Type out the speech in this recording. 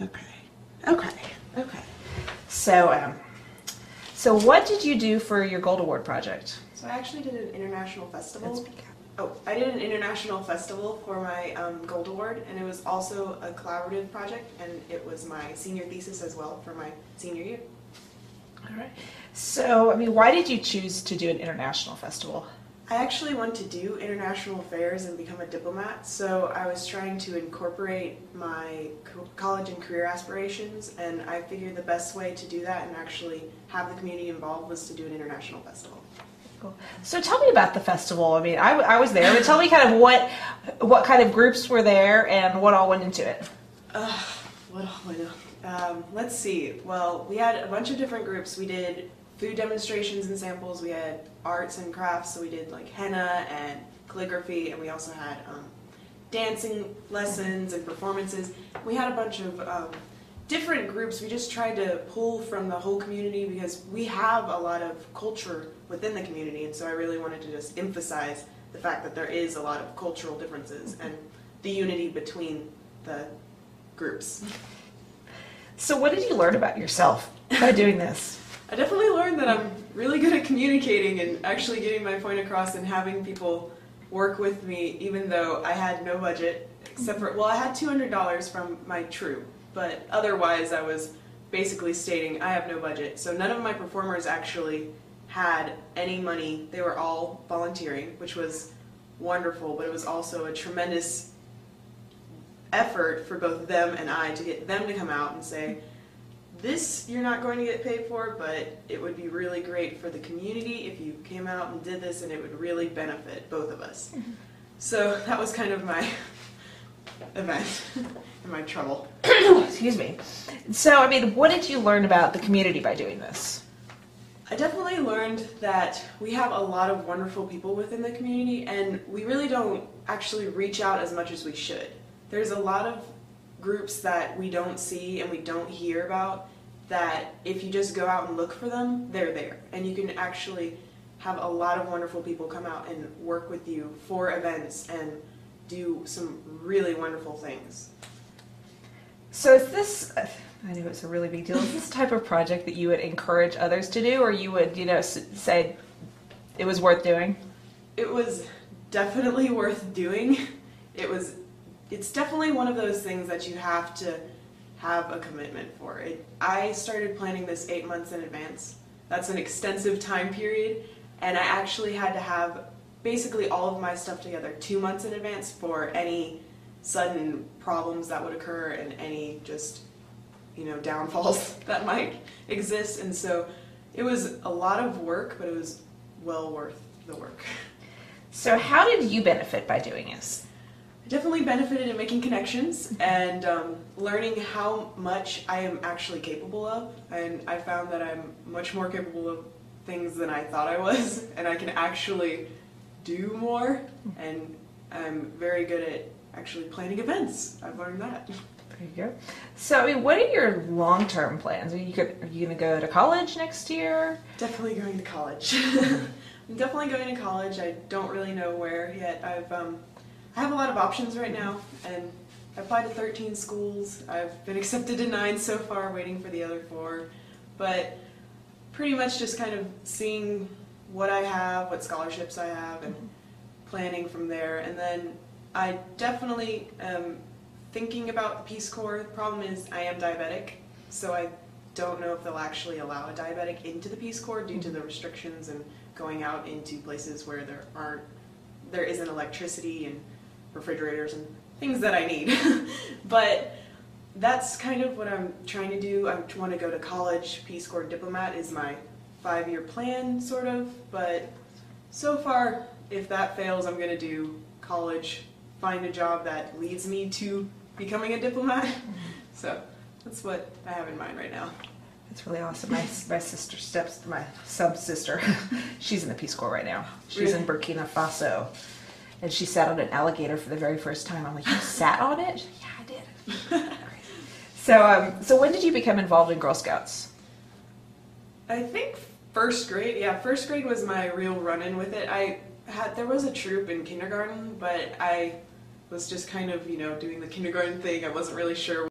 Okay. Okay. Okay. So, so what did you do for your Gold Award project? So I actually did an international festival. That's big. I did an international festival for my Gold Award, and it was also a collaborative project, and it was my senior thesis as well for my senior year. All right. So, I mean, why did you choose to do an international festival? I actually wanted to do international affairs and become a diplomat, so I was trying to incorporate my college and career aspirations, and I figured the best way to do that and actually have the community involved was to do an international festival. Cool. So tell me about the festival. I mean, I was there, but tell me kind of what kind of groups were there and what all went into it. What all went on? Let's see. Well, we had a bunch of different groups. We did food demonstrations and samples. We had arts and crafts, so we did like henna and calligraphy, and we also had dancing lessons and performances. We had a bunch of different groups. We just tried to pull from the whole community because we have a lot of culture within the community, and so I really wanted to just emphasize the fact that there is a lot of cultural differences and the unity between the groups. So what did you learn about yourself by doing this? I definitely learned that I'm really good at communicating and actually getting my point across and having people work with me, even though I had no budget, except for, well, I had $200 from my troupe, but otherwise I was basically stating I have no budget. So none of my performers actually had any money. They were all volunteering, which was wonderful, but it was also a tremendous effort for both them and I to get them to come out and say, this you're not going to get paid for, but it would be really great for the community if you came out and did this, and it would really benefit both of us. Mm-hmm. So that was kind of my event and my trouble. Excuse me. So, I mean, what did you learn about the community by doing this? I definitely learned that we have a lot of wonderful people within the community, and we really don't actually reach out as much as we should. There's a lot of groups that we don't see and we don't hear about that if you just go out and look for them, they're there. And you can actually have a lot of wonderful people come out and work with you for events and do some really wonderful things. So is this, I knew it's a really big deal, is this type of project that you would encourage others to do, or you would, you know, say it was worth doing? It was definitely worth doing. It's definitely one of those things that you have to have a commitment for. I started planning this 8 months in advance. That's an extensive time period, and I actually had to have basically all of my stuff together 2 months in advance for any sudden problems that would occur and any just, you know, downfalls that might exist. And so it was a lot of work, but it was well worth the work. So how did you benefit by doing this? I definitely benefited in making connections and learning how much I am actually capable of, and I found that I'm much more capable of things than I thought I was, and I can actually do more, and I'm very good at actually planning events. I've learned that. There you go. So, I mean, what are your long-term plans? Are you going to go to college next year? Definitely going to college. I'm definitely going to college. I don't really know where yet. I have a lot of options right now, and I applied to 13 schools. I've been accepted to 9 so far, waiting for the other 4. But pretty much just kind of seeing what I have, what scholarships I have, and planning from there. And then I definitely am thinking about the Peace Corps. The problem is I am diabetic, so I don't know if they'll actually allow a diabetic into the Peace Corps due to the restrictions and going out into places where there isn't electricity and refrigerators and things that I need. But that's kind of what I'm trying to do. I want to go to college. Peace Corps diplomat is my 5-year plan, sort of. But so far, if that fails, I'm going to do college, find a job that leads me to becoming a diplomat. So that's what I have in mind right now. That's really awesome. My sister my sub-sister, she's in the Peace Corps right now. She's Really? in Burkina Faso. And she sat on an alligator for the very first time. I'm like, you sat on it? She's like, yeah, I did. So when did you become involved in Girl Scouts? I think first grade. Yeah, first grade was my real run-in with it. There was a troop in kindergarten, but I was just kind of, you know, doing the kindergarten thing. I wasn't really sure